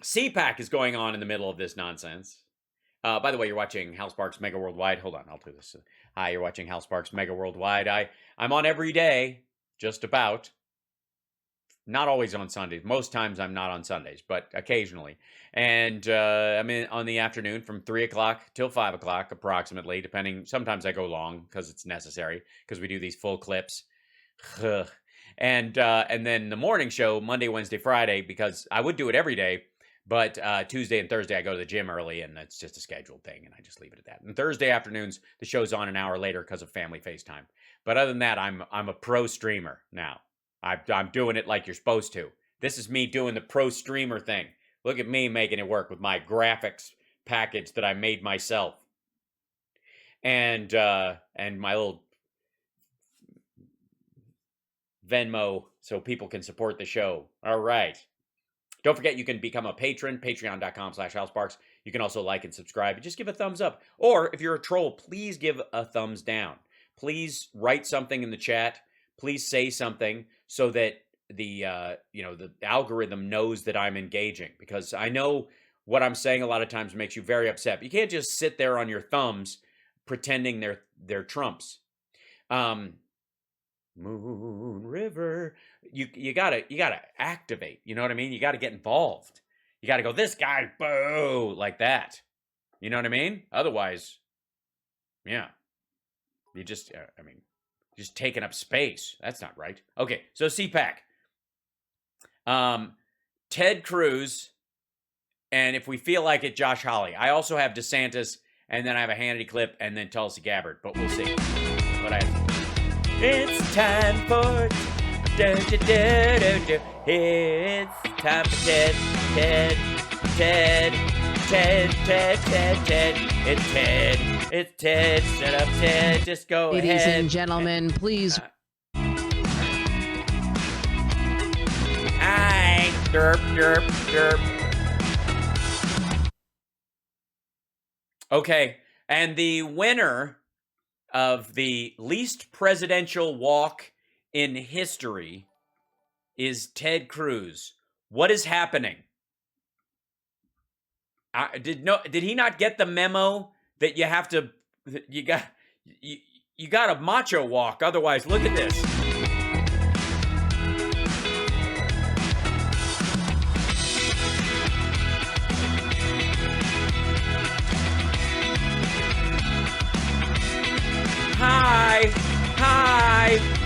CPAC is going on in the middle of this nonsense. By the way, you're watching Hal Sparks Mega Worldwide. Hold on, I'll do this. Hi, you're watching Hal Sparks Mega Worldwide. I'm on every day, just about. Not always on Sundays. Most times I'm not on Sundays, but occasionally. And I'm in on the afternoon from 3 o'clock till 5 o'clock, approximately, depending. Sometimes I go long because it's necessary, because we do these full clips. And then the morning show, Monday, Wednesday, Friday, because I would do it every day. But Tuesday and Thursday, I go to the gym early, and that's just a scheduled thing, and I just leave it at that. And Thursday afternoons, the show's on an hour later because of family FaceTime. But other than that, I'm a pro streamer now. I'm doing it like you're supposed to. This is me doing the pro streamer thing. Look at me making it work with my graphics package that I made myself, and my little Venmo so people can support the show. All right. Don't forget, you can become a patron, patreon.com/HalSparks. You can also like and subscribe and just give a thumbs up. Or if you're a troll, please give a thumbs down. Please write something in the chat. Please say something so that the algorithm knows that I'm engaging, because I know what I'm saying a lot of times makes you very upset. You can't just sit there on your thumbs pretending they're Trumps. Moon River. You gotta activate. You know what I mean? You gotta get involved. You gotta go, this guy, boo, like that. You know what I mean? Otherwise, yeah, you just just taking up space. That's not right. Okay, so CPAC. Ted Cruz, and if we feel like it, Josh Hawley. I also have DeSantis, and then I have a Hannity clip, and then Tulsi Gabbard, but we'll see. It's time for it's time for Ted. It's Ted. Shut up, Ted. Just go ahead. Ladies and gentlemen, please. Hi. Derp. Okay, and the winner of the least presidential walk in history is Ted Cruz. What is happening? Did he not get the memo that you have to you got a macho walk, otherwise look at this.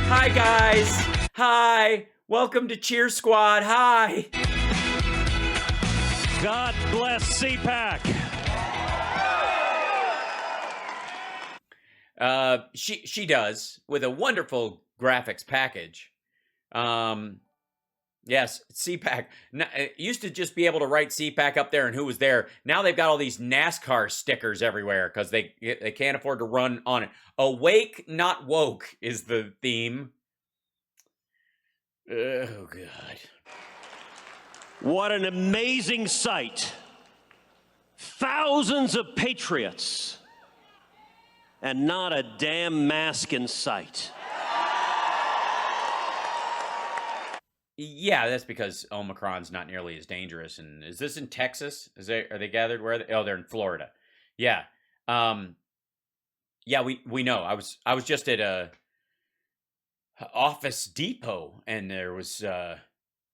Hi guys. Hi. Welcome to Cheer Squad. Hi. God bless CPAC. She does, with a wonderful graphics package. Yes, CPAC. It used to just be able to write CPAC up there and who was there. Now they've got all these NASCAR stickers everywhere because they can't afford to run on it. Awake, not woke is the theme. Oh, God. What an amazing sight. Thousands of patriots and not a damn mask in sight. Yeah, that's because Omicron's not nearly as dangerous. And is this in Texas? Are they gathered? Where are they? Oh, they're in Florida. Yeah. Yeah, we know. I was just at a Office Depot, and there wasn't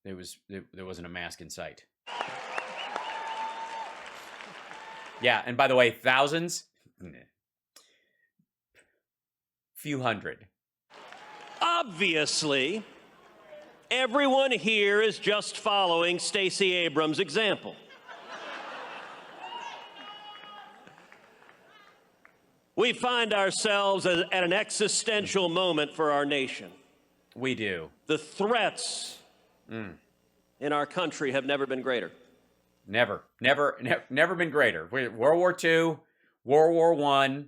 a mask in sight. Yeah, and by the way, thousands, few hundred. Obviously, everyone here is just following Stacey Abrams' example. We find ourselves at an existential moment for our nation. We do. The threats in our country have never been greater. Never been greater. World War II, World War I,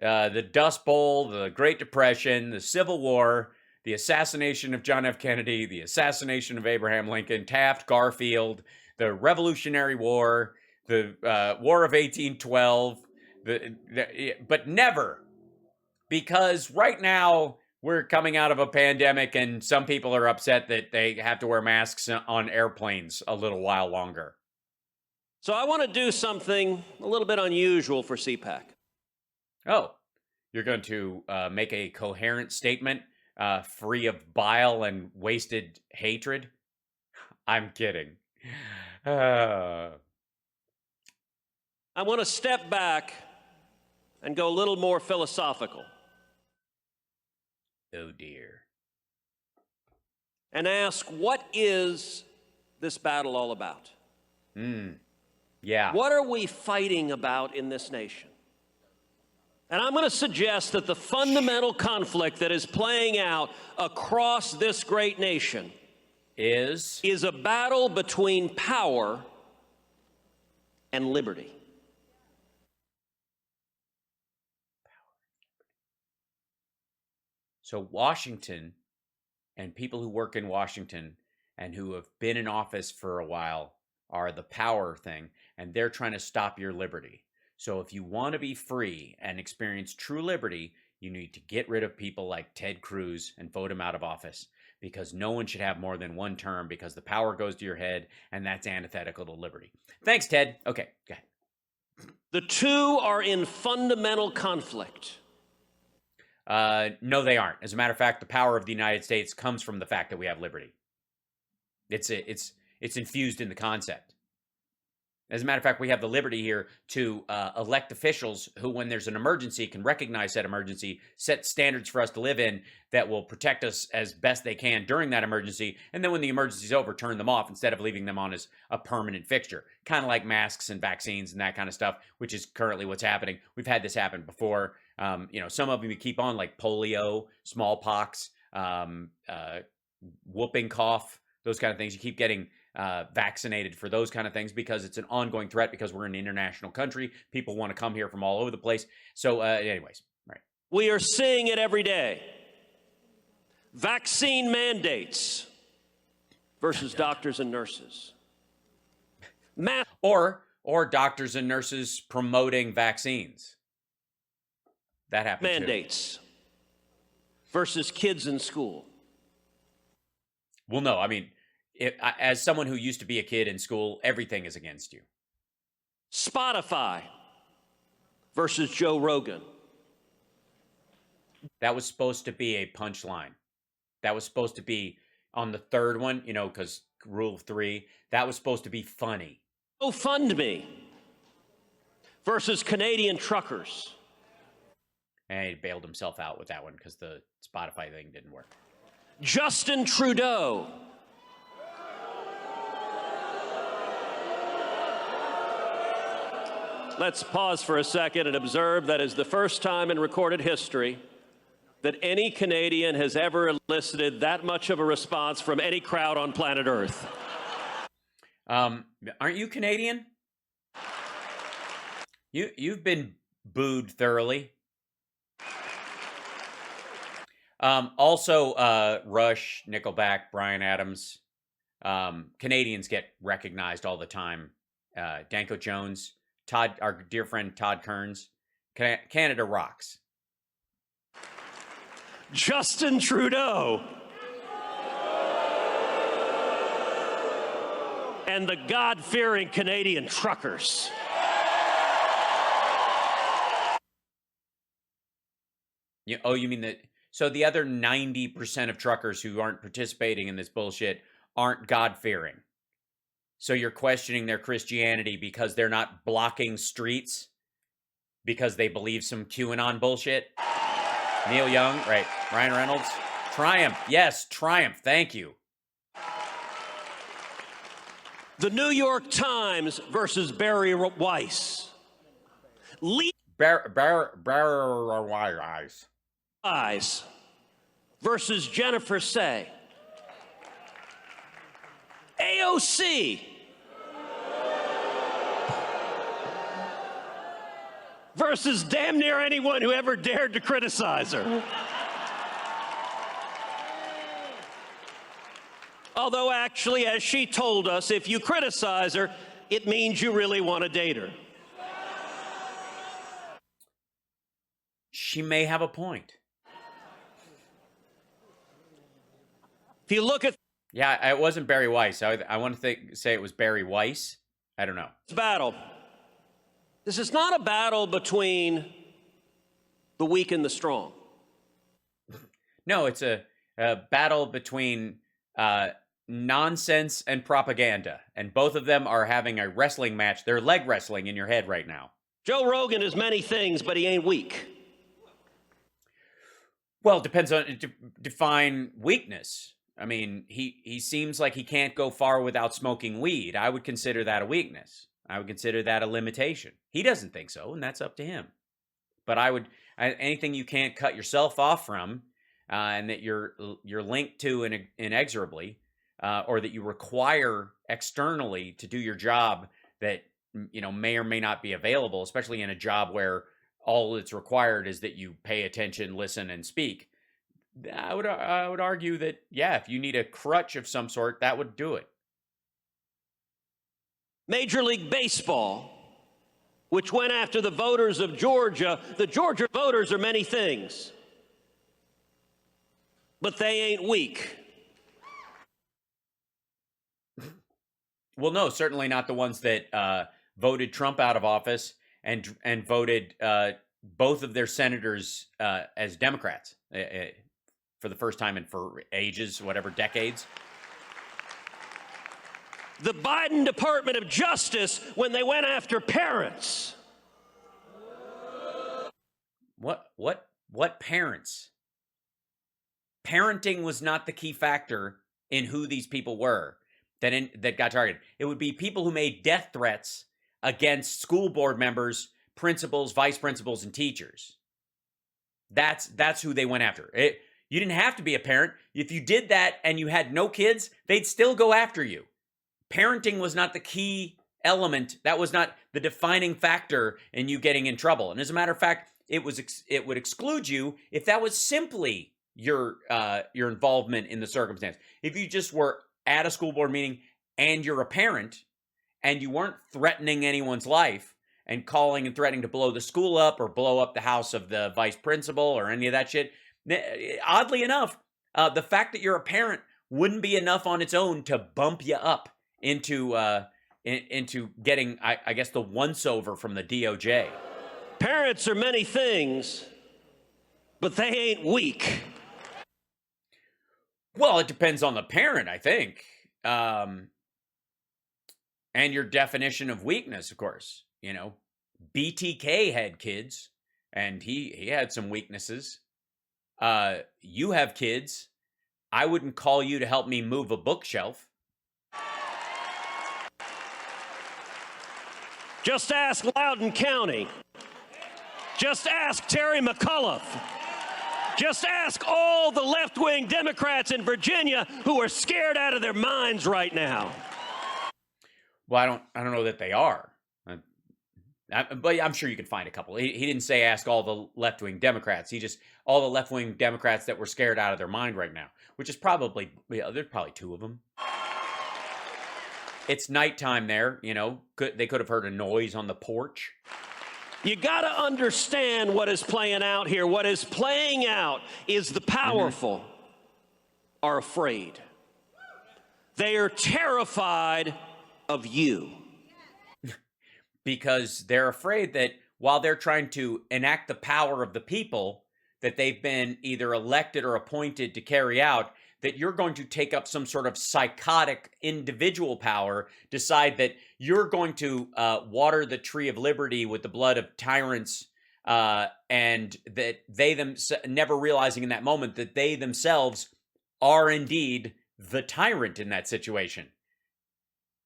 the Dust Bowl, the Great Depression, the Civil War, the assassination of John F. Kennedy, the assassination of Abraham Lincoln, Taft, Garfield, the Revolutionary War, the War of 1812, but never, because right now we're coming out of a pandemic and some people are upset that they have to wear masks on airplanes a little while longer. So I want to do something a little bit unusual for CPAC. Oh, you're going to make a coherent statement free of bile and wasted hatred? I'm kidding. I want to step back and go a little more philosophical. Oh, dear. And ask, what is this battle all about? Yeah. What are we fighting about in this nation? And I'm going to suggest that the fundamental conflict that is playing out across this great nation is a battle between power and liberty. So Washington and people who work in Washington and who have been in office for a while are the power thing, and they're trying to stop your liberty. So if you want to be free and experience true liberty, you need to get rid of people like Ted Cruz and vote him out of office, because no one should have more than one term, because the power goes to your head, and that's antithetical to liberty. Thanks, Ted. Okay, go ahead. The two are in fundamental conflict. No, they aren't. As a matter of fact, the power of the United States comes from the fact that we have liberty. It's infused in the concept. As a matter of fact, we have the liberty here to elect officials who, when there's an emergency, can recognize that emergency, set standards for us to live in that will protect us as best they can during that emergency, and then when the emergency is over, turn them off instead of leaving them on as a permanent fixture. Kind of like masks and vaccines and that kind of stuff, which is currently what's happening. We've had this happen before. Some of them you keep on, like polio, smallpox, whooping cough, those kind of things. You keep getting vaccinated for those kind of things because it's an ongoing threat, because we're an international country. People want to come here from all over the place. So anyways, right. We are seeing it every day. Vaccine mandates versus doctors and nurses. Or doctors and nurses promoting vaccines. That happens mandates versus kids in school. Well, no, I mean, as someone who used to be a kid in school, everything is against you. Spotify versus Joe Rogan. That was supposed to be a punchline. That was supposed to be on the third one, because rule of 3, that was supposed to be funny. GoFundMe versus Canadian truckers. And he bailed himself out with that one because the Spotify thing didn't work. Justin Trudeau Let's pause for a second and observe that is the first time in recorded history that any Canadian has ever elicited that much of a response from any crowd on planet Earth. Aren't you Canadian? You've been booed thoroughly. Also, Rush, Nickelback, Bryan Adams. Canadians get recognized all the time. Danko Jones, Todd, our dear friend Todd Kearns. Canada rocks. Justin Trudeau. And the God-fearing Canadian truckers. You mean that? So the other 90% of truckers who aren't participating in this bullshit aren't God-fearing. So you're questioning their Christianity because they're not blocking streets because they believe some QAnon bullshit? Neil Young, right. Ryan Reynolds. Triumph. Yes, Triumph. Thank you. The New York Times versus Barry Weiss. Weiss versus Jennifer Say. AOC versus damn near anyone who ever dared to criticize her. Although actually, as she told us, if you criticize her, it means you really want to date her. She may have a point. If you look at... Yeah, it wasn't Barry Weiss. I want to say it was Barry Weiss. I don't know. It's a battle. This is not a battle between the weak and the strong. No, it's a battle between nonsense and propaganda. And both of them are having a wrestling match. They're leg wrestling in your head right now. Joe Rogan is many things, but he ain't weak. Well, it depends on, define weakness. I mean, he seems like he can't go far without smoking weed. I would consider that a weakness. I would consider that a limitation. He doesn't think so, and that's up to him. But anything you can't cut yourself off from, and that you're linked to inexorably, or that you require externally to do your job that may or may not be available, especially in a job where all that's required is that you pay attention, listen, and speak. I would argue that, yeah, if you need a crutch of some sort, that would do it. Major League Baseball, which went after the voters of Georgia. The Georgia voters are many things, but they ain't weak. Well, no, certainly not the ones that voted Trump out of office and voted both of their senators as Democrats for the first time in for ages, whatever, decades. The Biden Department of Justice, when they went after parents. What parents? Parenting was not the key factor in who these people were that got targeted. It would be people who made death threats against school board members, principals, vice principals, and teachers. That's who they went after. You didn't have to be a parent. If you did that and you had no kids, they'd still go after you. Parenting was not the key element. That was not the defining factor in you getting in trouble. And as a matter of fact, it would exclude you if that was simply your involvement in the circumstance. If you just were at a school board meeting and you're a parent and you weren't threatening anyone's life and calling and threatening to blow the school up or blow up the house of the vice principal or any of that shit, oddly enough, the fact that you're a parent wouldn't be enough on its own to bump you up into getting, I guess, the once-over from the DOJ. Parents are many things, but they ain't weak. Well, it depends on the parent, I think. And your definition of weakness, of course. BTK had kids, and he had some weaknesses. You have kids. I wouldn't call you to help me move a bookshelf. Just ask Loudoun County. Just ask Terry McAuliffe. Just ask all the left-wing Democrats in Virginia who are scared out of their minds right now. Well, I don't know that they are. But I'm sure you can find a couple. He didn't say ask all the left-wing Democrats. He just, all the left-wing Democrats that were scared out of their mind right now, which is probably, there's probably two of them. It's nighttime there, they could have heard a noise on the porch. You got to understand what is playing out here. What is playing out is the powerful are afraid. They are terrified of you. Because they're afraid that while they're trying to enact the power of the people that they've been either elected or appointed to carry out, that you're going to take up some sort of psychotic individual power, decide that you're going to water the tree of liberty with the blood of tyrants, and that they never realizing in that moment that they themselves are indeed the tyrant in that situation.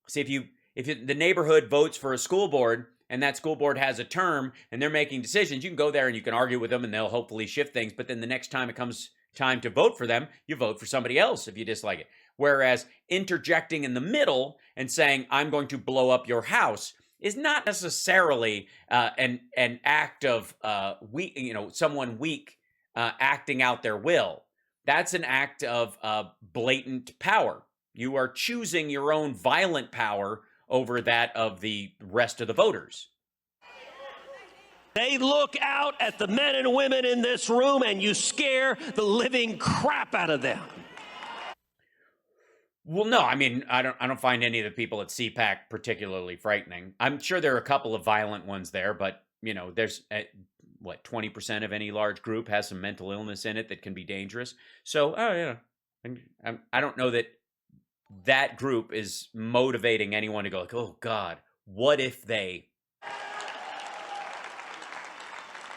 See, if the neighborhood votes for a school board and that school board has a term and they're making decisions, you can go there and you can argue with them and they'll hopefully shift things. But then the next time it comes time to vote for them, you vote for somebody else if you dislike it. Whereas interjecting in the middle and saying, I'm going to blow up your house is not necessarily an act of someone weak acting out their will. That's an act of blatant power. You are choosing your own violent power over that of the rest of the voters. They look out at the men and women in this room and you scare the living crap out of them. Well, no, I mean, I don't find any of the people at CPAC particularly frightening. I'm sure there are a couple of violent ones there, but you know, there's what 20% of any large group has some mental illness in it that can be dangerous. So, oh yeah, I don't know that that group is motivating anyone to go like, oh God, what if they?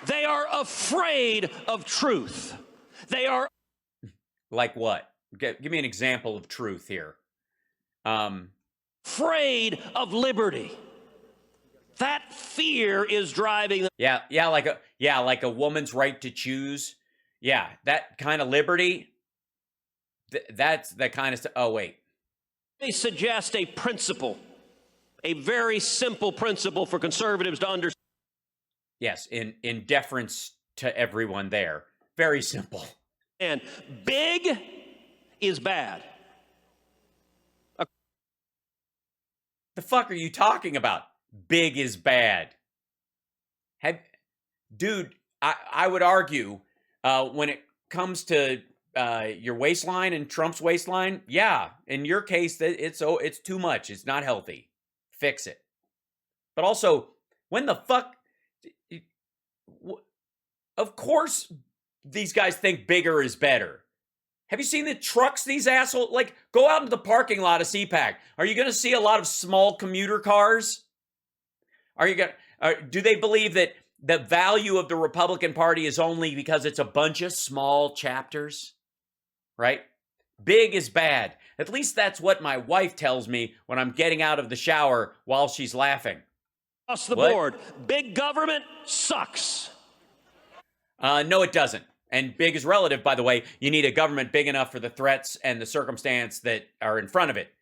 They are afraid of truth. They are Like what? Give me an example of truth here. Afraid of liberty. That fear is driving them. Yeah, like a woman's right to choose. Yeah, that kind of liberty. That's that kind of stuff. Oh wait. They suggest a principle, a very simple principle for conservatives to understand. Yes, in deference to everyone there. Very simple. And big is bad. The fuck are you talking about? Big is bad. Dude, I would argue when it comes to your waistline and Trump's waistline, yeah, in your case, it's too much. It's not healthy. Fix it. But also, when the fuck? Of course, these guys think bigger is better. Have you seen the trucks these assholes, like, go out into the parking lot of CPAC. Are you going to see a lot of small commuter cars? Are you going to, do they believe that the value of the Republican Party is only because it's a bunch of small chapters? Right? Big is bad. At least that's what my wife tells me when I'm getting out of the shower while she's laughing. Across the board, big government sucks. No, it doesn't. And big is relative, by the way. You need a government big enough for the threats and the circumstance that are in front of it.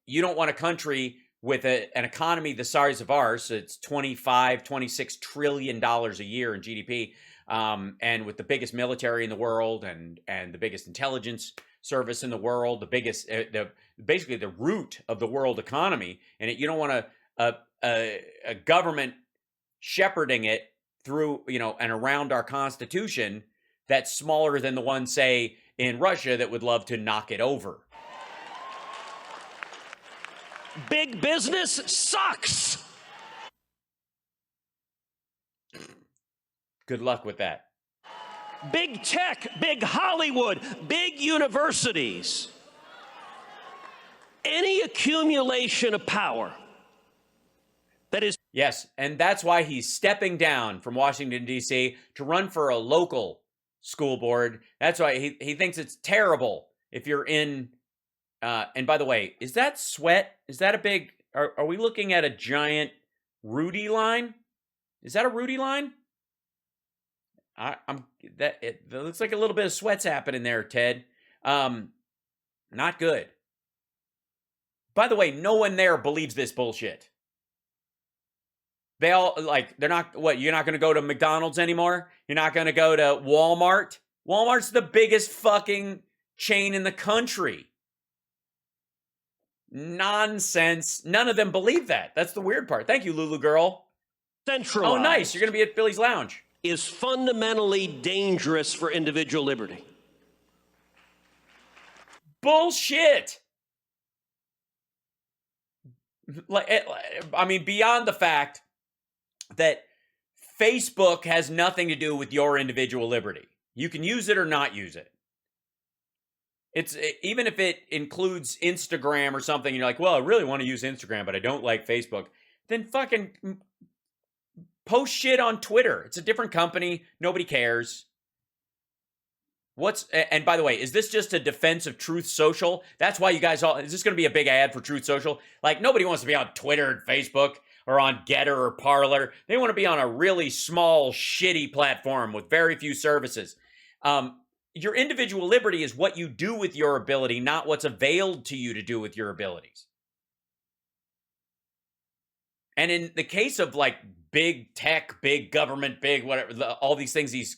You don't want a country with an economy the size of ours. So it's $26 trillion a year in GDP. And with the biggest military in the world and the biggest intelligence service in the world, the biggest, basically the root of the world economy. And you don't want a government shepherding it through, and around our Constitution that's smaller than the one, say, in Russia that would love to knock it over. Big business sucks. Good luck with that. Big tech, big Hollywood, big universities. Any accumulation of power that is... Yes, and that's why he's stepping down from Washington, D.C. to run for a local school board. That's why he thinks it's terrible if you're in... and by the way, is that sweat? Is that a big... Are we looking at a giant Rudy line? Is that a Rudy line? It looks like a little bit of sweat's happening there, Ted. Not good. By the way, no one there believes this bullshit. They all, they're not, you're not going to go to McDonald's anymore? You're not going to go to Walmart? Walmart's the biggest fucking chain in the country. Nonsense. None of them believe that. That's the weird part. Thank you, Lulu girl. Centralized. Oh, nice. You're going to be at Billy's Lounge. Is fundamentally dangerous for individual liberty. Bullshit. I mean, beyond the fact that Facebook has nothing to do with your individual liberty. You can use it or not use it. It's even if it includes Instagram or something, you're like, well, I really want to use Instagram, but I don't like Facebook. Then fucking post shit on Twitter. It's a different company. Nobody cares. And by the way, is this just a defense of Truth Social? That's why you guys is this going to be a big ad for Truth Social? Like, nobody wants to be on Twitter and Facebook or on Getter or Parler. They want to be on a really small, shitty platform with very few services. Your individual liberty is what you do with your ability, not what's availed to you to do with your abilities. And in the case of big tech, big government, big whatever, all these things he's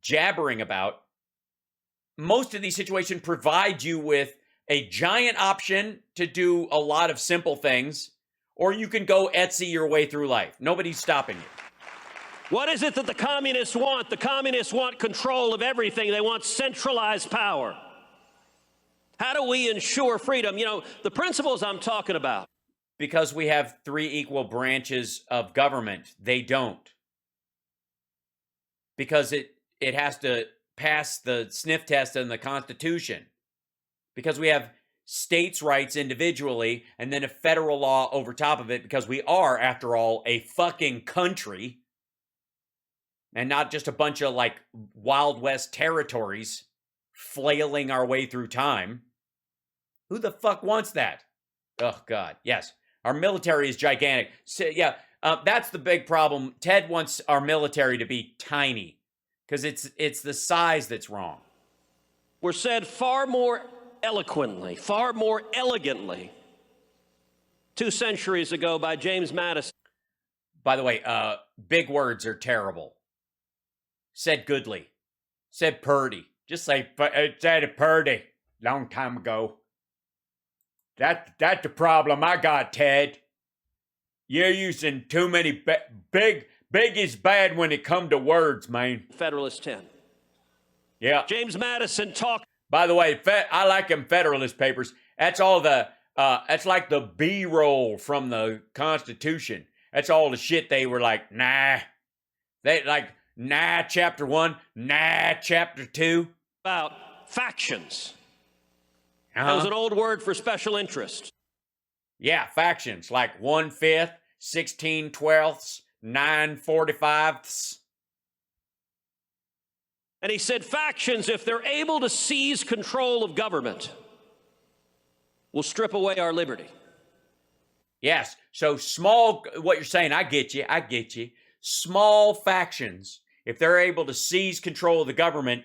jabbering about, most of these situations provide you with a giant option to do a lot of simple things, or you can go Etsy your way through life. Nobody's stopping you. What is it that the communists want? The communists want control of everything. They want centralized power. How do we ensure freedom? You know, the principles I'm talking about. Because we have 3 equal branches of government. They don't. Because it has to pass the sniff test in the Constitution. Because we have states' rights individually and then a federal law over top of it, because we are, after all, a fucking country and not just a bunch of like Wild West territories flailing our way through time. Who the fuck wants that? Oh, God. Yes. Our military is gigantic. So, yeah, that's the big problem. Ted wants our military to be tiny because it's the size that's wrong. Were said far more eloquently, far more elegantly 2 centuries ago by James Madison. By the way, big words are terrible. Said goodly. Said purdy. Just say, said it purdy. Long time ago. That's the problem I got, Ted. You're using too many big is bad when it come to words, man. Federalist 10. Yeah. James Madison talked. By the way, I like them Federalist Papers. That's all that's like the B-roll from the Constitution. That's all the shit they were like, nah. They like, nah, chapter 1, nah, chapter 2. About factions. That was an old word for special interest. Yeah, factions, like 1/5, 16/12, 9/45. And he said factions, if they're able to seize control of government, will strip away our liberty. Yes, so small, what you're saying, I get you. Small factions, if they're able to seize control of the government,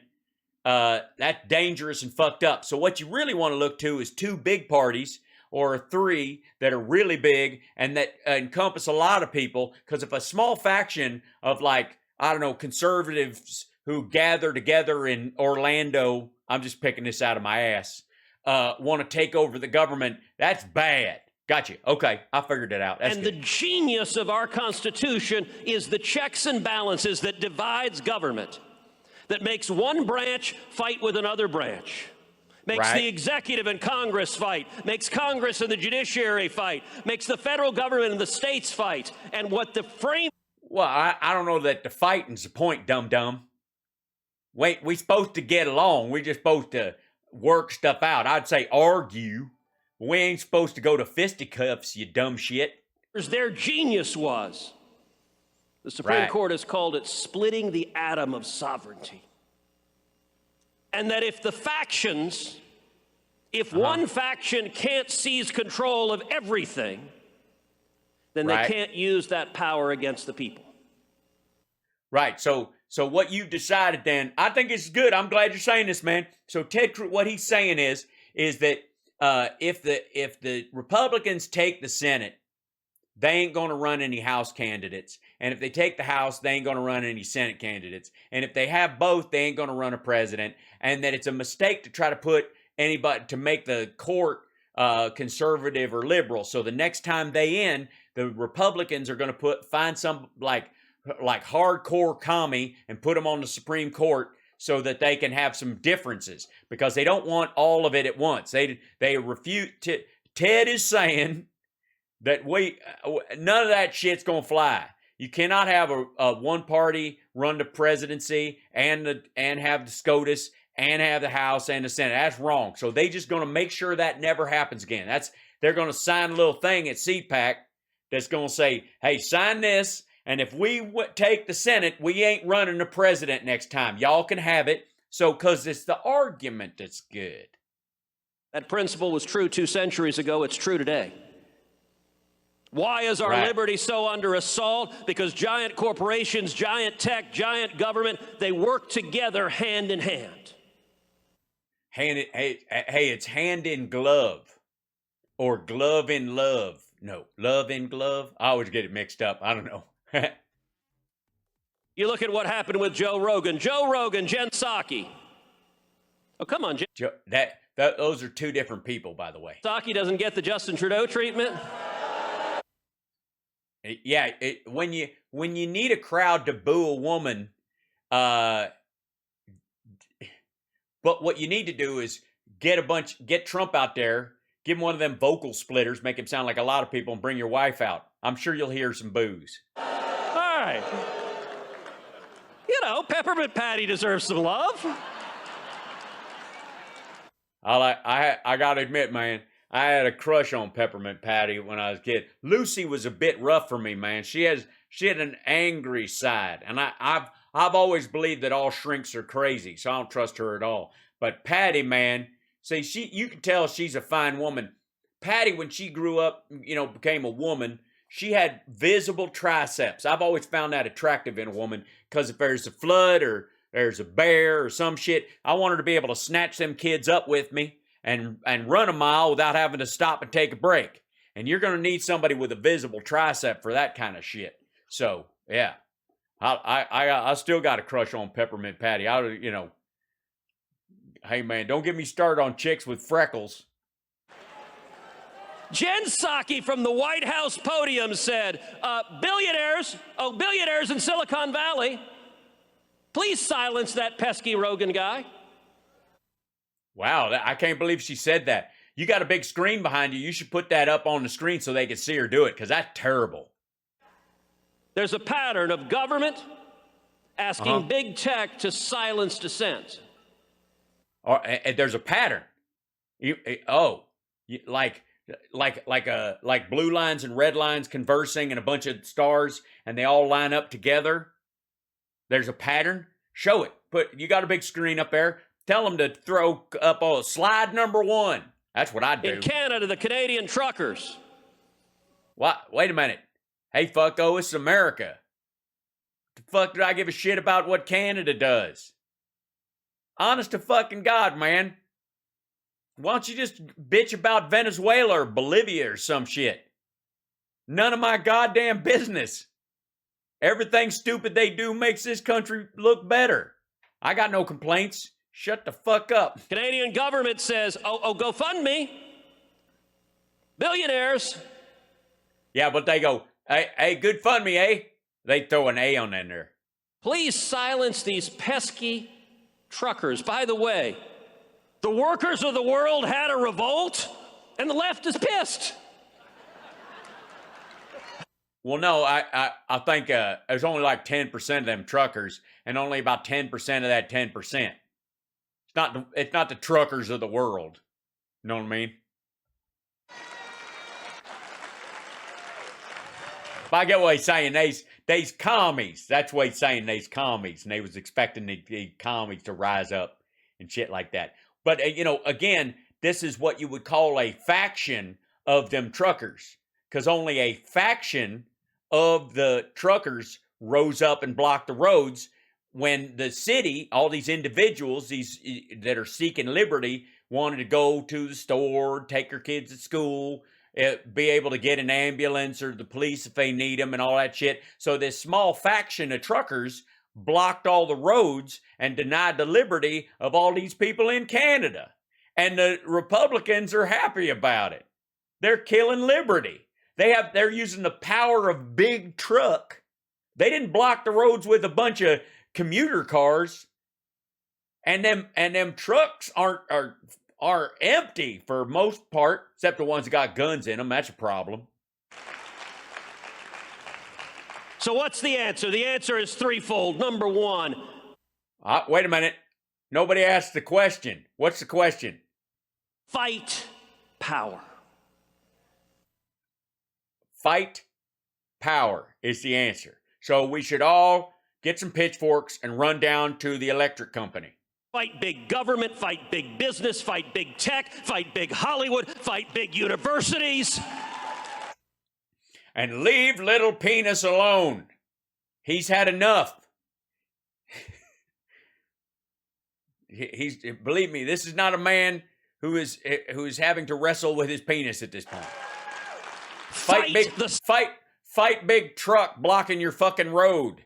that's dangerous and fucked up. So what you really want to look to is 2 big parties or 3 that are really big and that encompass a lot of people. Because if a small faction of like, I don't know, conservatives who gather together in Orlando, I'm just picking this out of my ass, want to take over the government, that's bad. Got you. Okay, I figured it out. That's and good. The genius of our Constitution is the checks and balances that divides government, that makes one branch fight with another branch, makes the executive and Congress fight, makes Congress and the judiciary fight, makes the federal government and the states fight. And what the frame... Well, I don't know that the fighting's the point, dum-dum. Wait, we supposed to get along. We're just supposed to work stuff out. I'd say argue. We ain't supposed to go to fisticuffs, you dumb shit. Their genius was. The Supreme Court has called it splitting the atom of sovereignty. And that if the factions, if one faction can't seize control of everything, then they can't use that power against the people. Right. So what you decided then, I think it's good. I'm glad you're saying this, man. So Ted Cruz, what he's saying is that if the Republicans take the Senate, they ain't going to run any House candidates. And if they take the House, they ain't going to run any Senate candidates. And if they have both, they ain't going to run a president. And that it's a mistake to try to put anybody, to make the court conservative or liberal. So the next time they end, the Republicans are going to find some like hardcore commie and put them on the Supreme Court so that they can have some differences, because they don't want all of it at once. They refute. Ted is saying that none of that shit's gonna fly. You cannot have a one party run the presidency and have the SCOTUS and have the House and the Senate. That's wrong. So they just gonna make sure that never happens again. They're gonna sign a little thing at CPAC that's gonna say, hey, sign this. And if we take the Senate, we ain't running the president next time. Y'all can have it. So, because it's the argument that's good. That principle was true 2 centuries ago. It's true today. Why is our liberty so under assault? Because giant corporations, giant tech, giant government, they work together hand in hand. Hey, it's hand in glove. Or glove in love. No, love in glove. I always get it mixed up. I don't know. You look at what happened with Joe Rogan, Jen Psaki. Oh, come on, Jen. Those are 2 different people, by the way. Psaki doesn't get the Justin Trudeau treatment. Yeah, when you need a crowd to boo a woman, but what you need to do is get Trump out there, give him one of them vocal splitters, make him sound like a lot of people, and bring your wife out. I'm sure you'll hear some boos. All right. You know, Peppermint Patty deserves some love. I gotta admit, man, I had a crush on Peppermint Patty when I was a kid. Lucy was a bit rough for me, man. She had an angry side, and I've always believed that all shrinks are crazy, so I don't trust her at all. But Patty, man, see, you can tell she's a fine woman. Patty, when she grew up, became a woman, she had visible triceps. I've always found that attractive in a woman, because if there's a flood or there's a bear or some shit, I want her to be able to snatch them kids up with me and run a mile without having to stop and take a break. And you're going to need somebody with a visible tricep for that kind of shit. So, yeah. I still got a crush on Peppermint Patty. Hey, man, don't get me started on chicks with freckles. Jen Psaki from the White House podium said, billionaires in Silicon Valley, please silence that pesky Rogan guy. Wow, I can't believe she said that. You got a big screen behind you. You should put that up on the screen so they can see her do it, because that's terrible. There's a pattern of government asking big tech to silence dissent. There's a pattern. Like blue lines and red lines conversing and a bunch of stars, and they all line up together. There's a pattern. Show it. You got a big screen up there. Tell them to throw up slide number 1. That's what I do. In Canada, the Canadian truckers. What? Wait a minute. Hey, fucko, it's America. The fuck did I give a shit about what Canada does? Honest to fucking God, man. Why don't you just bitch about Venezuela or Bolivia or some shit? None of my goddamn business. Everything stupid they do makes this country look better. I got no complaints. Shut the fuck up. Canadian government says, GoFundMe. Billionaires. Yeah, but they go, hey, good fund me, eh? They throw an A on in there. Please silence these pesky truckers. By the way, the workers of the world had a revolt, and the left is pissed. Well, no, I think there's only like 10% of them truckers, and only about 10% of that 10%. It's not the truckers of the world. You know what I mean? But I get what he's saying. They's commies. That's what he's saying. They's commies, and they was expecting the commies to rise up and shit like that. But again, this is what you would call a faction of them truckers, because only a faction of the truckers rose up and blocked the roads when the city, all these individuals, these that are seeking liberty, wanted to go to the store, take their kids to school, be able to get an ambulance or the police if they need them and all that shit. So this small faction of truckers blocked all the roads and denied the liberty of all these people in Canada. And the Republicans are happy about it. They're killing liberty. They're using the power of big truck. They didn't block the roads with a bunch of commuter cars. And them trucks are empty for most part, except the ones that got guns in them. That's a problem. So what's the answer? The answer is threefold. Number 1. Wait a minute. Nobody asked the question. What's the question? Fight power. Fight power is the answer. So we should all get some pitchforks and run down to the electric company. Fight big government, fight big business, fight big tech, fight big Hollywood, fight big universities. And leave little penis alone. He's had enough. Believe me, this is not a man who is having to wrestle with his penis at this point. Fight big truck blocking your fucking road.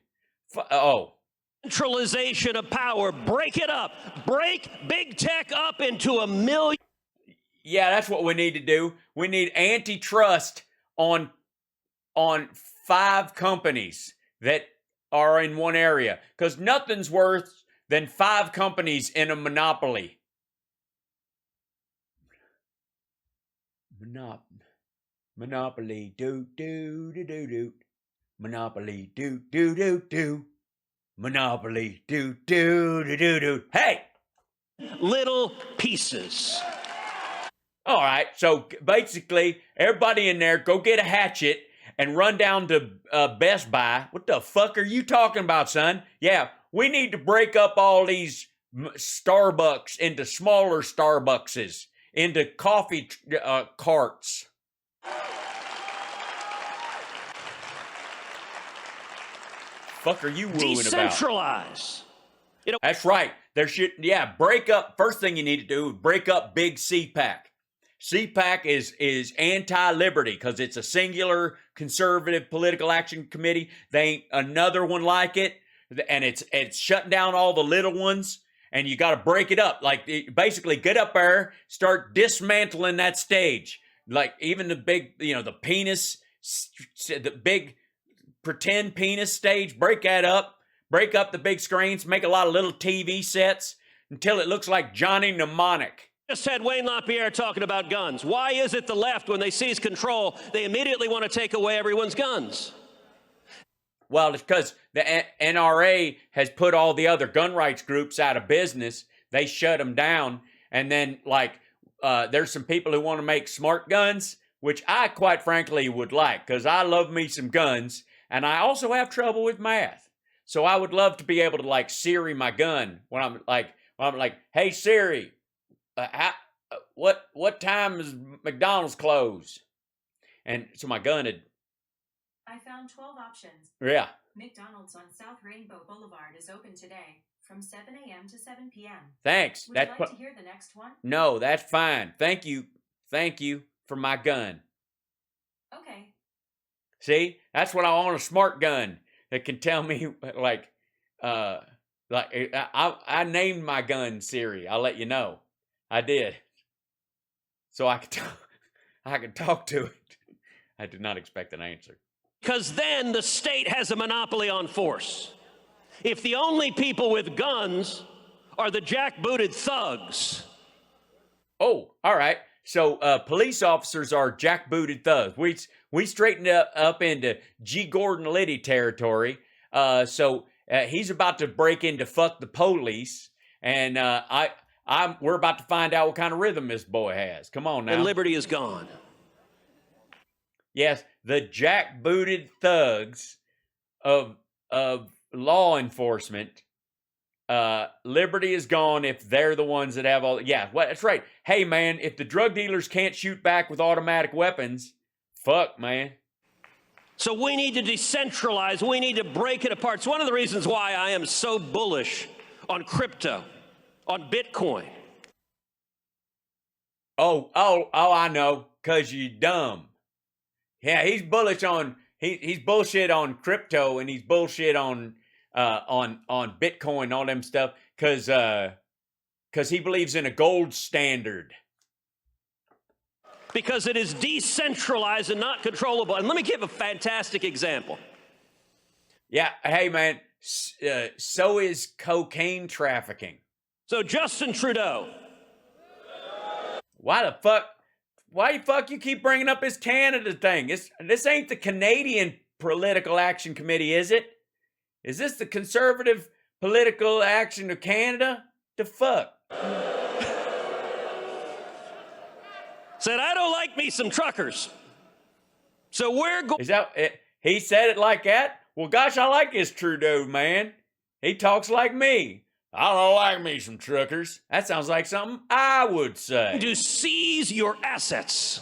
Centralization of power. Break it up. Break big tech up into a million. Yeah, that's what we need to do. We need antitrust on 5 companies that are in one area, because nothing's worse than 5 companies in a monopoly. Monopoly, do do do do do. Monopoly, do do do do. Monopoly, do do do do do. Hey! Little pieces. All right, so basically, everybody in there, go get a hatchet and run down to Best Buy. What the fuck are you talking about, son? Yeah, we need to break up all these Starbucks into smaller Starbuckses, into coffee carts. Fuck are you wooing about? Decentralize. That's right. There should, break up. First thing you need to do is break up big CPAC. CPAC is anti-liberty because it's a singular conservative political action committee. They ain't another one like it, and it's shutting down all the little ones. And you got to break it up. Like, basically, get up there, start dismantling that stage. Like, even the big, the penis, the big pretend penis stage. Break that up. Break up the big screens. Make a lot of little TV sets until it looks like Johnny Mnemonic. Just had Wayne LaPierre talking about guns. Why is it the left, when they seize control, they immediately want to take away everyone's guns? Well, it's because the NRA has put all the other gun rights groups out of business. They shut them down. And then, there's some people who want to make smart guns, which I quite frankly would like, because I love me some guns. And I also have trouble with math. So I would love to be able to, Siri my gun when I'm like, hey, Siri, what time is McDonald's close? And so my gun had... I found 12 options. Yeah. McDonald's on South Rainbow Boulevard is open today from 7 a.m. to 7 p.m. Thanks. Would you like to hear the next one? No, that's fine. Thank you for my gun. Okay. See? That's what I want, a smart gun that can tell me, I named my gun Siri. I'll let you know. I did. So I could talk to it. I did not expect an answer. Because then the state has a monopoly on force. If the only people with guns are the jackbooted thugs. Oh, all right. So police officers are jackbooted thugs. We straightened up into G. Gordon Liddy territory. So he's about to break into fuck the police, and we're about to find out what kind of rhythm this boy has. Come on now. And liberty is gone. Yes, the jackbooted thugs of law enforcement. Liberty is gone if they're the ones that have all... Yeah, well, that's right. Hey, man, if the drug dealers can't shoot back with automatic weapons, fuck, man. So we need to decentralize. We need to break it apart. It's one of the reasons why I am so bullish on crypto, on Bitcoin. Oh, I know, because you're dumb. Yeah, he's bullish on... He's bullshit on crypto, and he's bullshit on Bitcoin, all them stuff, because he believes in a gold standard. Because it is decentralized and not controllable. And let me give a fantastic example. Yeah, hey man, so is cocaine trafficking. So Justin Trudeau. Why the fuck you keep bringing up this Canada thing? This ain't the Canadian Political Action Committee, is it? Is this the Conservative Political Action of Canada? The fuck? Said, I don't like me some truckers. So we're going... Is that it? He said it like that? Well, gosh, I like this Trudeau, man. He talks like me. I don't like me some truckers. That sounds like something I would say. To seize your assets.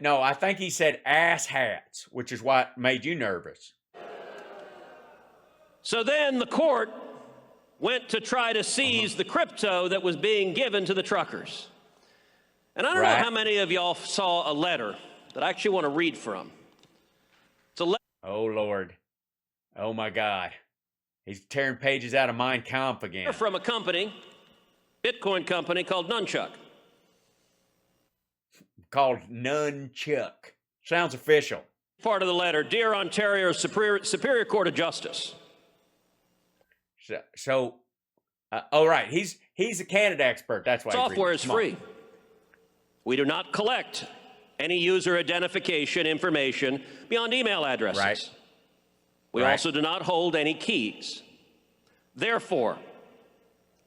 No, I think he said ass hats, which is what made you nervous. So then the court went to try to seize the crypto that was being given to the truckers. And I don't know how many of y'all saw a letter that I actually want to read from. It's a letter. Oh, Lord. Oh, my God. He's tearing pages out of Mein Kampf again. From a company, Bitcoin company called Nunchuck. Called Nunchuck. Sounds official. Part of the letter, Dear Ontario Superior Court of Justice. So Oh, right. He's a Canada expert. That's why Software is Come on. free. We do not collect any user identification information beyond email addresses. Right. We Right. also do not hold any keys. Therefore,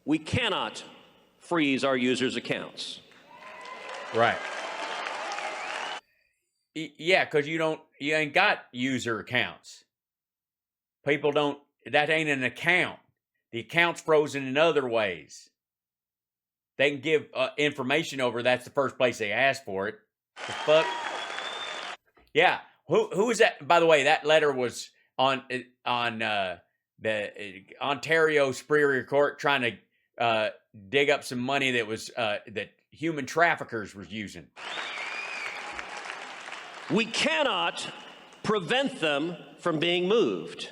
we cannot freeze our users' accounts. Right. Yeah, because you ain't got user accounts. People don't, that ain't an account. The account's frozen in other ways. They can give information over. That's the first place they ask for it. The fuck? Yeah. Who is that? By the way, that letter was on the Ontario Superior Court trying to dig up some money that was that human traffickers were using. We cannot prevent them from being moved.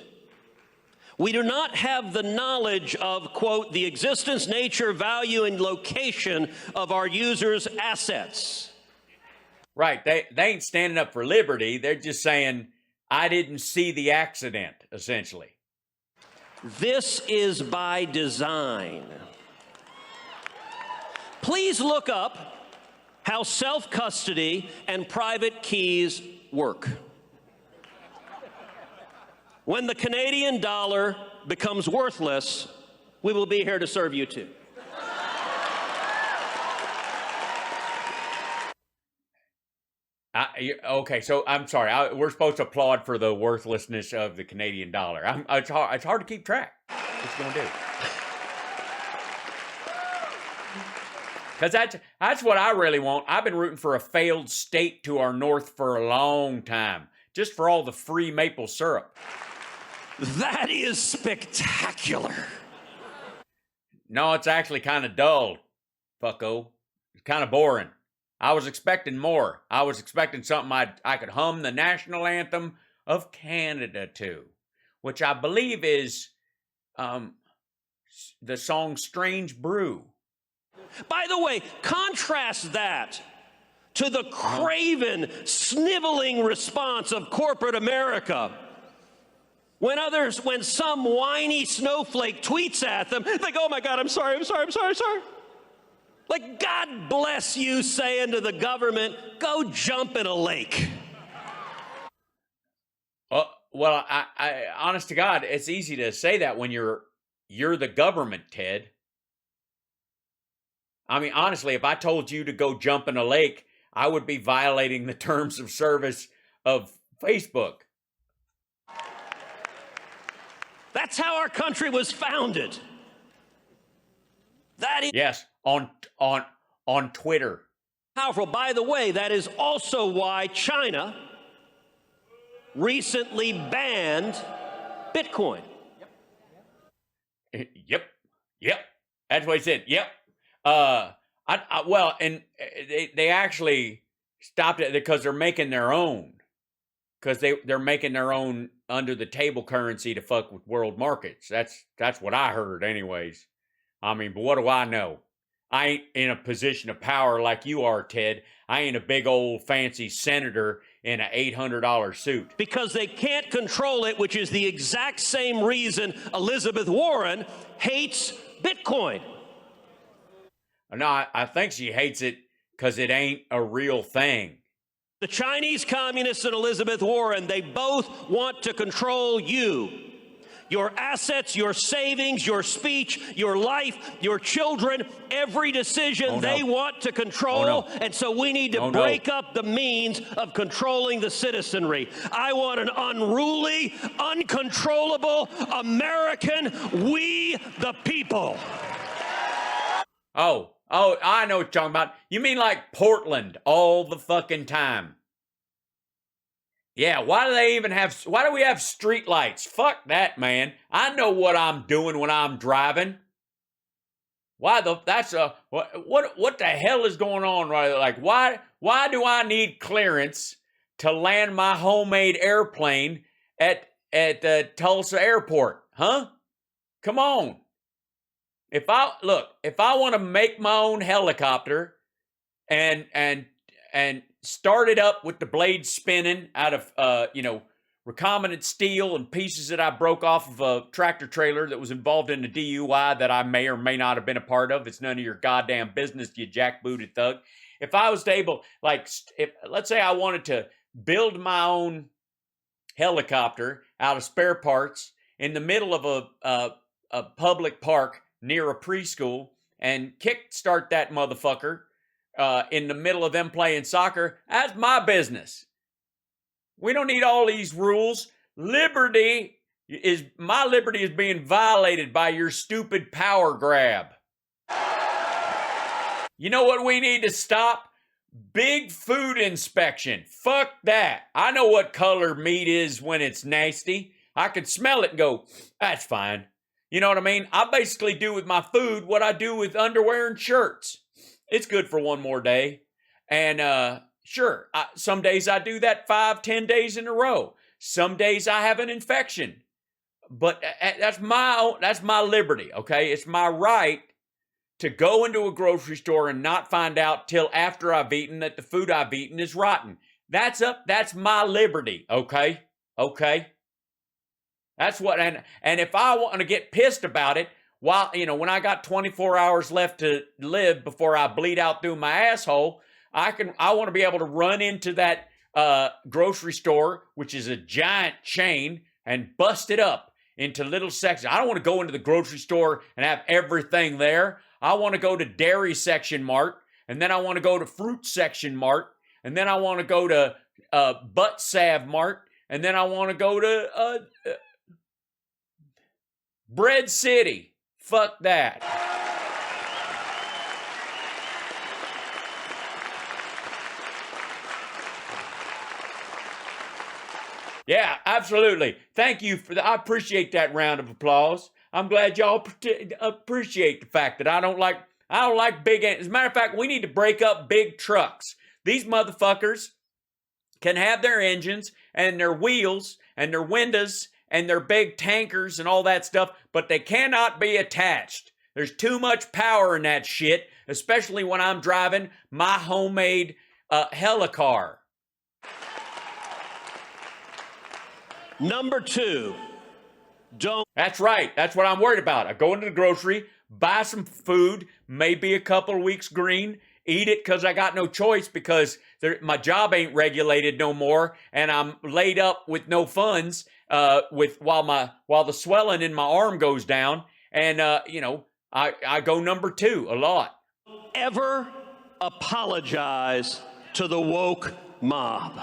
We do not have the knowledge of, quote, the existence, nature, value, and location of our users' assets. Right. They ain't standing up for liberty. They're just saying, I didn't see the accident, essentially. This is by design. Please look up how self-custody and private keys work. When the Canadian dollar becomes worthless, we will be here to serve you too. Okay, so I'm sorry. We're supposed to applaud for the worthlessness of the Canadian dollar. It's hard to keep track. What's going to do? Because that's what I really want. I've been rooting for a failed state to our north for a long time, just for all the free maple syrup. That is spectacular. No, it's actually kind of dull, fucko. It's kind of boring. I was expecting more. I was expecting something I could hum the national anthem of Canada to, which I believe is the song Strange Brew. By the way, contrast that to the craven, sniveling response of corporate America. When some whiny snowflake tweets at them, they go, oh my God, I'm sorry. Like, God bless you saying to the government, go jump in a lake. Well, I honest to God, it's easy to say that when you're the government, Ted. I mean, honestly, if I told you to go jump in a lake, I would be violating the terms of service of Facebook. That's how our country was founded. That is Yes, on Twitter. powerful. By the way, that is also why China recently banned Bitcoin. Yep. That's what he said. Yep. Well, and they actually stopped it because they're making their own. Because they're making their own under the table currency to fuck with world markets. That's what I heard, anyways. I mean, but what do I know? I ain't in a position of power like you are, Ted. I ain't a big old fancy senator in an $800 suit. Because they can't control it, which is the exact same reason Elizabeth Warren hates Bitcoin. No, I think she hates it because it ain't a real thing. The Chinese communists and Elizabeth Warren, they both want to control you. Your assets, your savings, your speech, your life, your children, every decision they want to control. And so we need to break up the means of controlling the citizenry. I want an unruly, uncontrollable American, we the people. Oh, I know what you're talking about. You mean like Portland all the fucking time? Yeah, why do we have street lights? Fuck that, man. I know what I'm doing when I'm driving. What the hell is going on right there? Like, why do I need clearance to land my homemade airplane at the Tulsa airport? Huh? Come on. If I want to make my own helicopter and start it up with the blades spinning out of recombinant steel and pieces that I broke off of a tractor trailer that was involved in a DUI that I may or may not have been a part of. It's none of your goddamn business, you jackbooted thug. If I was able, like, if let's say I wanted to build my own helicopter out of spare parts in the middle of a public park near a preschool and kickstart that motherfucker in the middle of them playing soccer, that's my business. We don't need all these rules. My liberty is being violated by your stupid power grab. You know what we need to stop? Big food inspection. Fuck that. I know what color meat is when it's nasty. I can smell it and go, that's fine. You know what I mean? I basically do with my food what I do with underwear and shirts. It's good for one more day. And sure, some days I do that 5-10 days in a row. Some days I have an infection. But that's my liberty, okay? It's my right to go into a grocery store and not find out till after I've eaten that the food I've eaten is rotten. That's my liberty, okay? Okay? That's what, and if I want to get pissed about it, while, when I got 24 hours left to live before I bleed out through my asshole, I want to be able to run into that grocery store, which is a giant chain, and bust it up into little sections. I don't want to go into the grocery store and have everything there. I want to go to dairy section mart, and then I want to go to fruit section mart, and then I want to go to butt salve mart, and then I want to go to Bread City. Fuck that. Yeah, absolutely. Thank you for that. I appreciate that round of applause. I'm glad y'all appreciate the fact that I don't like big. As a matter of fact, we need to break up big trucks. These motherfuckers can have their engines and their wheels and their windows and their big tankers and all that stuff, but they cannot be attached. There's too much power in that shit, especially when I'm driving my homemade helicar. Number 2, don't. That's right. That's what I'm worried about. I go into the grocery, buy some food, maybe a couple of weeks green, eat it because I got no choice because my job ain't regulated no more, and I'm laid up with no funds while the swelling in my arm goes down, and I go number 2 a lot. Ever apologize to the woke mob.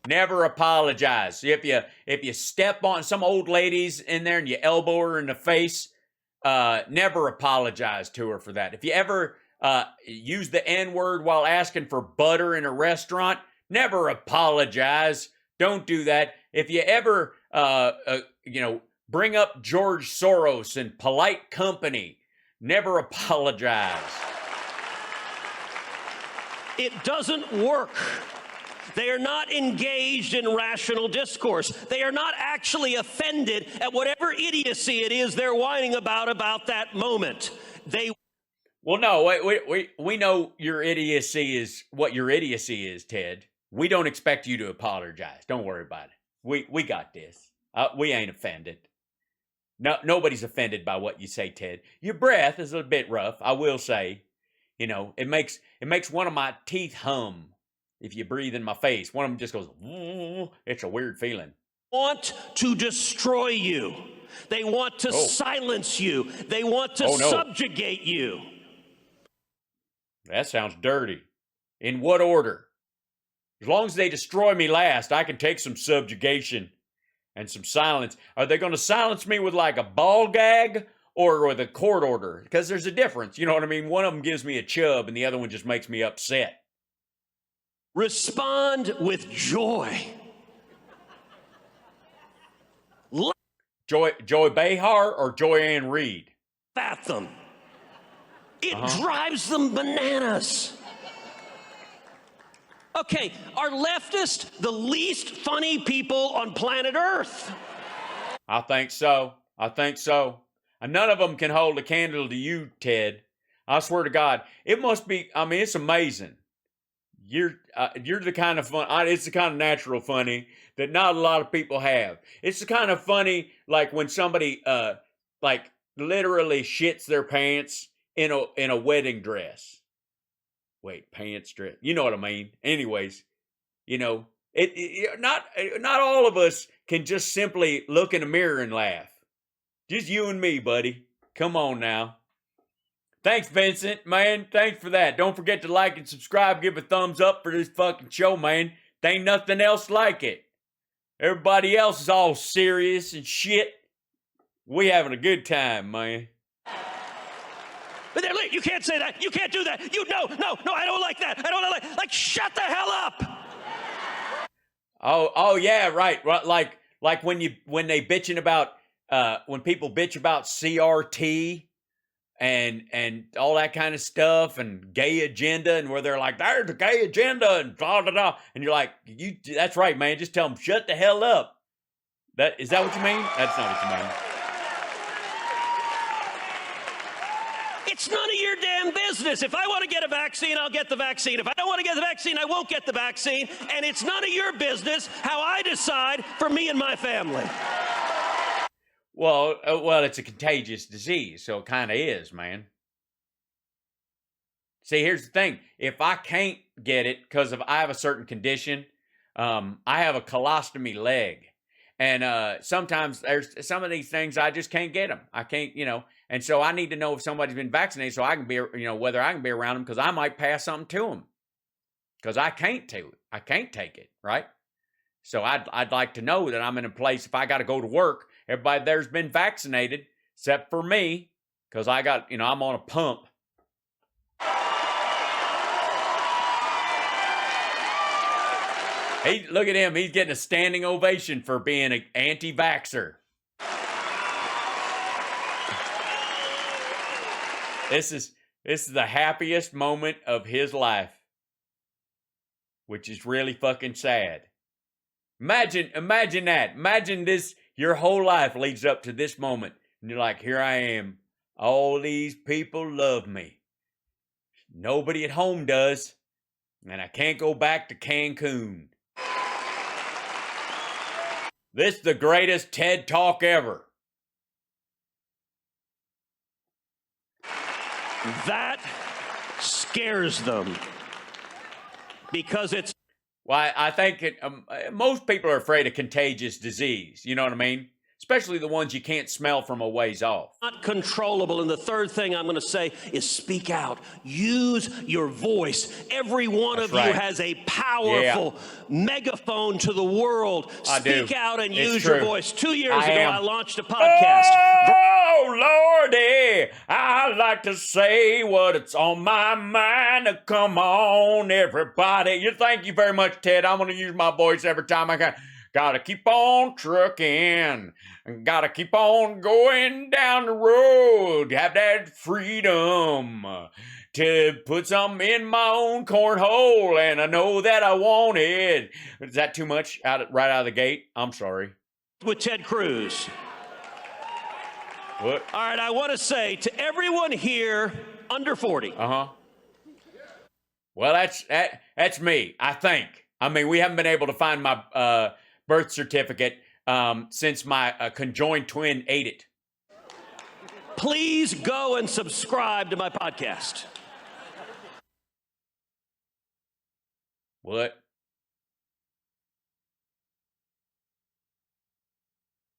Never apologize. If you step on some old lady's in there and you elbow her in the face, never apologize to her for that. If you ever use the N-word while asking for butter in a restaurant, never apologize. Don't do that. If you ever bring up George Soros in polite company, never apologize. It doesn't work. They are not engaged in rational discourse. They are not actually offended at whatever idiocy it is they're whining about that moment. Well, no, we know your idiocy is what your idiocy is, Ted. We don't expect you to apologize. Don't worry about it. We got this. We ain't offended. No, nobody's offended by what you say, Ted. Your breath is a bit rough, I will say. It makes one of my teeth hum. If you breathe in my face, one of them just goes, it's a weird feeling. Want to destroy you. They want to silence you. They want to subjugate you. That sounds dirty. In what order? As long as they destroy me last, I can take some subjugation and some silence. Are they going to silence me with like a ball gag or with a court order? Because there's a difference. You know what I mean? One of them gives me a chub and the other one just makes me upset. Respond with joy. Joy Behar or Joy Ann Reid? At them. It drives them bananas. Okay, are leftists the least funny people on planet Earth? I think so. And none of them can hold a candle to you, Ted. I swear to God. It must be, it's amazing. you're the kind of fun. It's the kind of natural funny that not a lot of people have. It's the kind of funny like when somebody like literally shits their pants in a wedding dress. Wait, pants dress. You know what I mean? Anyways, not all of us can just simply look in the mirror and laugh. Just you and me, buddy. Come on now. Thanks, Vincent, man. Thanks for that. Don't forget to like and subscribe. Give a thumbs up for this fucking show, man. There ain't nothing else like it. Everybody else is all serious and shit. We having a good time, man. But you can't say that. You can't do that. No, I don't like that. I don't like shut the hell up. Oh yeah, right. Like when they bitching about when people bitch about CRT and all that kind of stuff and gay agenda, and where they're like, there's the gay agenda and blah blah blah, and you're like, that's right, man. Just tell them shut the hell up. Is that what you mean? That's not what you mean. It's none of your damn business. If I want to get a vaccine, I'll get the vaccine. If I don't want to get the vaccine, I won't get the vaccine. And it's none of your business how I decide for me and my family. Well, it's a contagious disease, so it kind of is, man. See, here's the thing. If I can't get it because I have a certain condition, I have a colostomy leg. And sometimes there's some of these things I just can't get them. I can't, and so I need to know if somebody's been vaccinated so I can be, whether I can be around them because I might pass something to them. Because I can't take it, right? So I'd like to know that I'm in a place, if I got to go to work, everybody there's been vaccinated except for me because I got, I'm on a pump. Look at him. He's getting a standing ovation for being an anti-vaxxer. This is the happiest moment of his life, which is really fucking sad. Imagine that. Imagine this. Your whole life leads up to this moment, and you're like, here I am. All these people love me. Nobody at home does, and I can't go back to Cancun. This is the greatest TED Talk ever. That scares them because it's... Well, I think most people are afraid of contagious disease. You know what I mean? Especially the ones you can't smell from a ways off. Not controllable. And the third thing I'm going to say is speak out. Use your voice. Every one of you has a powerful megaphone to the world. Speak out and use your voice. 2 years ago, I launched a podcast. Oh, Lordy, I like to say what's on my mind. Come on, everybody. Thank you very much, Ted. I'm going to use my voice every time I can. Gotta keep on trucking. Gotta keep on going down the road. Have that freedom to put something in my own cornhole, and I know that I want it. Is that too much right out of the gate? I'm sorry. With Ted Cruz. What? All right, I want to say to everyone here under 40. Well, that's me, I think. I mean, we haven't been able to find my birth certificate since my conjoined twin ate it. Please go and subscribe to my podcast. What?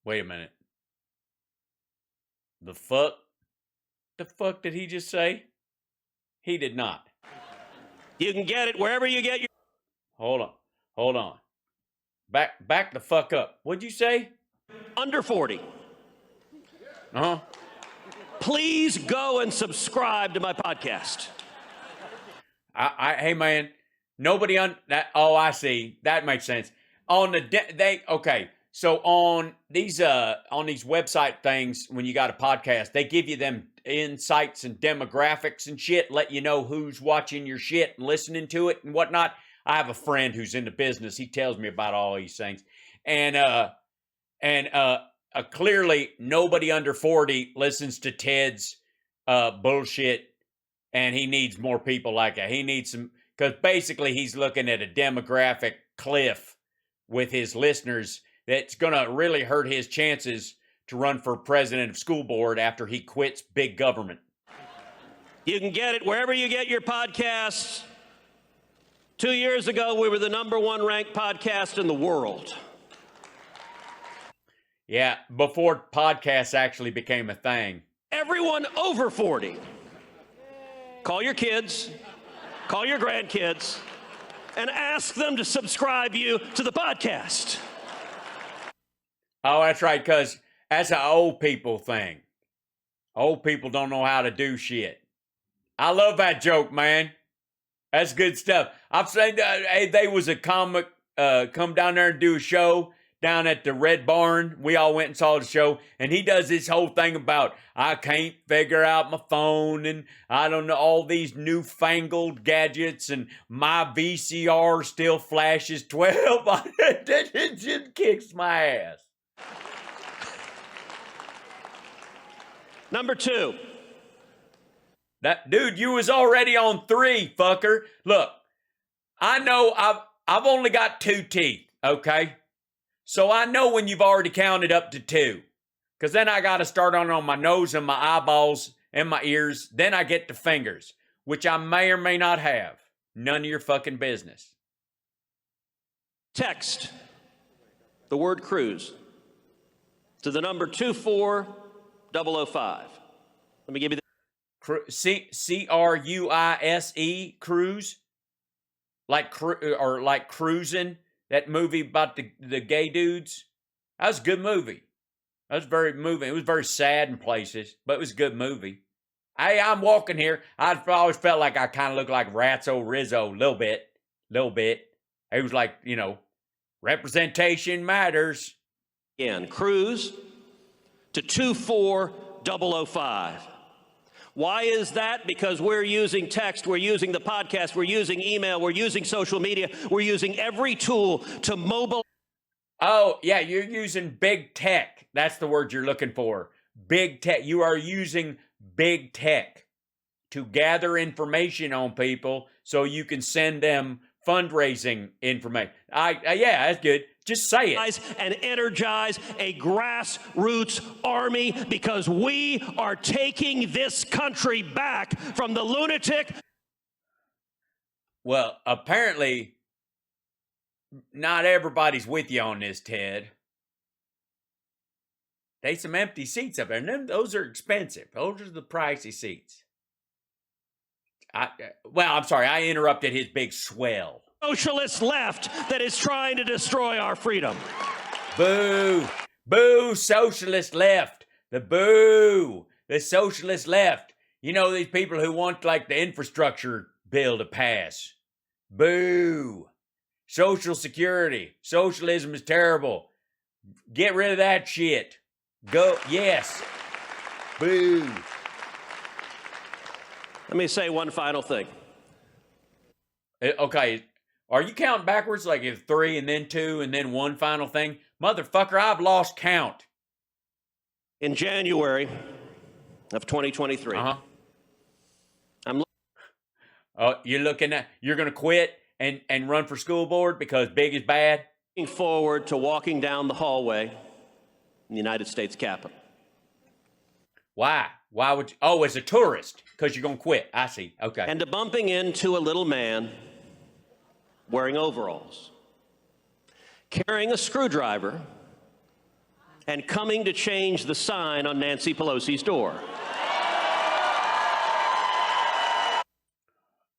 Wait a minute. The fuck? The fuck did he just say? He did not. You can get it wherever you get your... Hold on. Back the fuck up. What'd you say? Under 40. Please go and subscribe to my podcast. Hey man, nobody on that. Oh, I see. That makes sense. On the okay. So on these website things, when you got a podcast, they give you them insights and demographics and shit, let you know who's watching your shit and listening to it and whatnot. I have a friend who's in the business. He tells me about all these things. And clearly nobody under 40 listens to Ted's bullshit, and he needs more people like that. He needs some, because basically he's looking at a demographic cliff with his listeners that's going to really hurt his chances to run for president of school board after he quits big government. You can get it wherever you get your podcasts. 2 years ago, we were the #1 ranked podcast in the world. Yeah, before podcasts actually became a thing. Everyone over 40. Call your kids, call your grandkids, and ask them to subscribe you to the podcast. Oh, that's right, because that's an old people thing. Old people don't know how to do shit. I love that joke, man. That's good stuff. I'm saying hey, they was a comic come down there and do a show down at the Red Barn. We all went and saw the show, and he does this whole thing about I can't figure out my phone, and I don't know all these newfangled gadgets, and my VCR still flashes 12. It just kicks my ass. Number 2. That dude, you was already on 3, fucker. Look, I know I've only got 2 teeth, okay? So I know when you've already counted up to 2. Because then I got to start on my nose and my eyeballs and my ears. Then I get to fingers, which I may or may not have. None of your fucking business. Text the word Cruz to the number 24005. Let me give you the C-R-U-I-S-E, Cruz? Like Cruising, that movie about the gay dudes. That was a good movie. That was very moving. It was very sad in places, but it was a good movie. Hey, I'm walking here. I always felt like I kind of looked like Ratso Rizzo, a little bit. It was like, representation matters. again, Cruz to 24005. Why is that? Because we're using text, we're using the podcast, we're using email, we're using social media, we're using every tool to mobilize. Oh, yeah, you're using big tech. That's the word you're looking for. Big tech. You are using big tech to gather information on people so you can send them fundraising information. Yeah, that's good. Just say it. And energize a grassroots army because we are taking this country back from the lunatic. Well, apparently, not everybody's with you on this, Ted. There's some empty seats up there, and those are expensive. Those are the pricey seats. I'm sorry, I interrupted his big swell. Socialist left that is trying to destroy our freedom. Boo! Boo, socialist left. The socialist left. You know, these people who want, like, the infrastructure bill to pass. Boo! Social Security. Socialism is terrible. Get rid of that shit. Go, yes. Boo. Let me say one final thing. Okay, are you counting backwards, like if 3 and then 2 and then one final thing? Motherfucker, I've lost count. In January of 2023, you're going to quit and run for school board because big is bad? looking forward to walking down the hallway in the United States Capitol. Why? Why would you? Oh, as a tourist, because you're going to quit. I see. Okay. And to bumping into a little man wearing overalls, carrying a screwdriver, and coming to change the sign on Nancy Pelosi's door.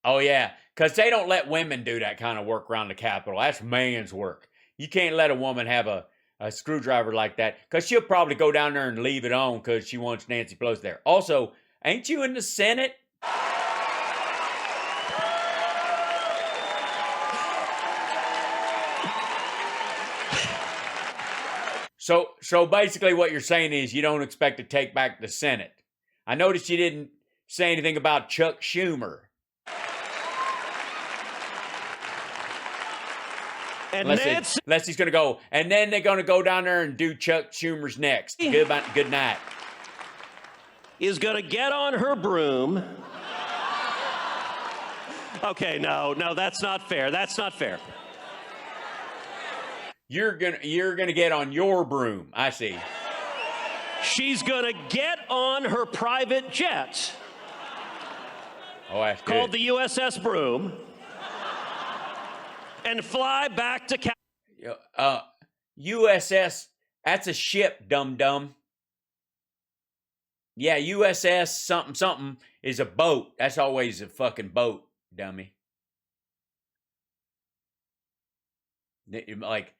Oh, yeah, because they don't let women do that kind of work around the Capitol. That's man's work. You can't let a woman have a screwdriver like that, because she'll probably go down there and leave it on because she wants Nancy Pelosi there. Also, ain't you in the Senate? So basically what you're saying is you don't expect to take back the Senate. I noticed you didn't say anything about Chuck Schumer. And unless he's going to go, and then they're going to go down there and do Chuck Schumer's next. Good night. Is going to get on her broom Okay, no, that's not fair. That's not fair. You're gonna get on your broom. I see. She's gonna get on her private jet Oh, that's called good. the USS Broom and fly back to USS, that's a ship, dum-dum. Yeah, USS something something is a boat. That's always a fucking boat, dummy. Like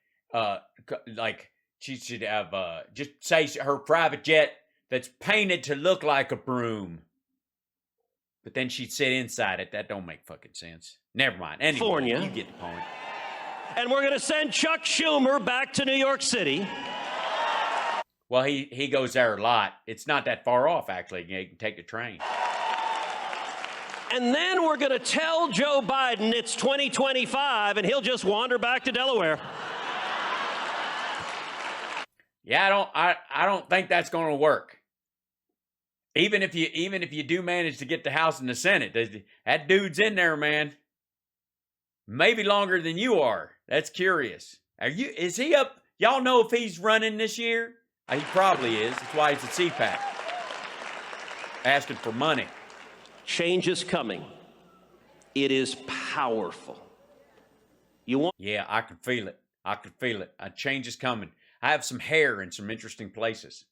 she should have just say her private jet that's painted to look like a broom. But then she'd sit inside it. That don't make fucking sense. Never mind. Anyway, California. you get the point. And we're going to send Chuck Schumer back to New York City. Well, he goes there a lot. It's not that far off, actually. You can take the train. And then we're going to tell Joe Biden it's 2025, and he'll just wander back to Delaware. Yeah, I don't think that's going to work. Even if you do manage to get the House and the Senate, that dude's in there, man. Maybe longer than you are. That's curious. Is he up? Y'all know if he's running this year? He probably is. That's why he's at CPAC. Asking for money. Change is coming. It is powerful. Yeah, I can feel it. I can feel it. A change is coming. I have some hair in some interesting places.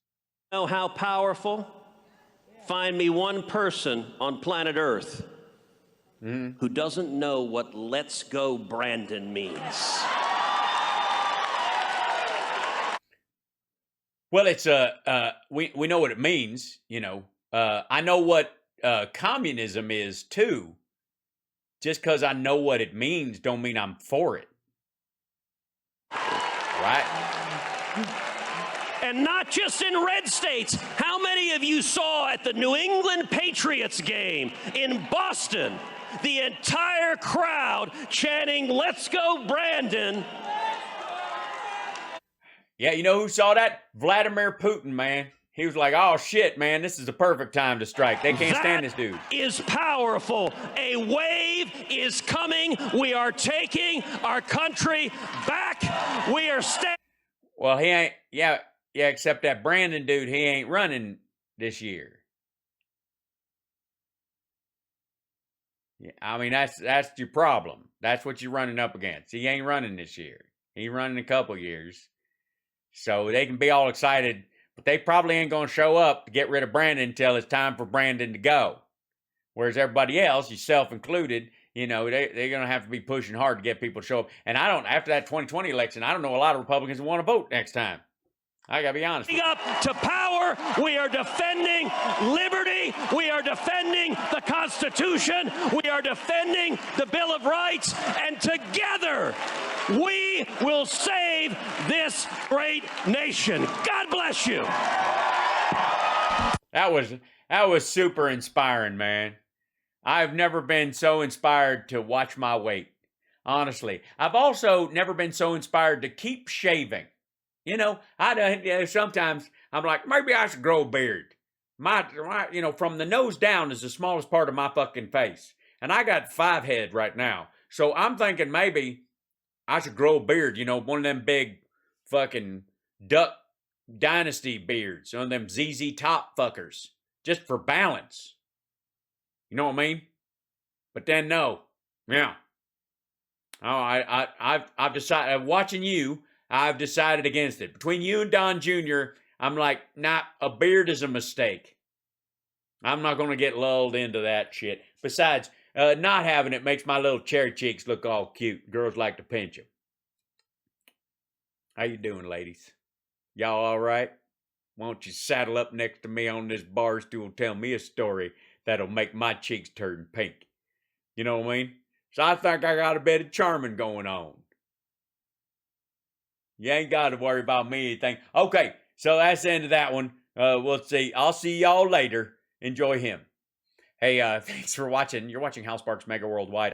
Know how powerful? Find me one person on planet Earth who doesn't know what "Let's Go Brandon" means. Well, it's we know what it means, you know. I know what communism is too. Just because I know what it means don't mean I'm for it. Right? And not just in red states. How many of you saw at the New England Patriots game in Boston the entire crowd chanting "Let's go Brandon"? Yeah, you know who saw that? Vladimir Putin, man. He was like, oh shit, man, this is the perfect time to strike. They can't stand this dude. That is powerful. A wave is coming. We are taking our country back. We are Well, he ain't, yeah, except that Brandon dude, he ain't running this year. Yeah, I mean, that's your problem. That's what you're running up against. He ain't running this year. He running a couple years. So they can be all excited, but they probably ain't going to show up to get rid of Brandon until it's time for Brandon to go. Whereas everybody else, yourself included, you know, they're going to have to be pushing hard to get people to show up. And after that 2020 election, I don't know a lot of Republicans who want to vote next time. I got to be honest with you. Up to power. We are defending liberty. We are defending the Constitution. We are defending the Bill of Rights. And together, we will save this great nation. God bless you. That was super inspiring, man. I've never been so inspired to watch my weight. Honestly. I've also never been so inspired to keep shaving. You know, sometimes I'm like, maybe I should grow a beard. My, you know, from the nose down is the smallest part of my fucking face. And I got 5 head right now. So I'm thinking maybe I should grow a beard, you know, one of them big fucking Duck Dynasty beards. One of them ZZ Top fuckers. Just for balance. You know what I mean? But then no. Yeah. Oh, I've decided, watching you, I've decided against it. Between you and Don Jr., I'm like, nah, a beard is a mistake. I'm not going to get lulled into that shit. Besides, not having it makes my little cherry cheeks look all cute. Girls like to pinch them. How you doing, ladies? Y'all all right? Why don't you saddle up next to me on this bar stool and tell me a story that'll make my cheeks turn pink? You know what I mean? So I think I got a bit of charming going on. You ain't got to worry about me anything. Okay, so that's the end of that one. We'll see. I'll see y'all later. Enjoy him. Hey, thanks for watching. You're watching Hal Sparks Mega Worldwide.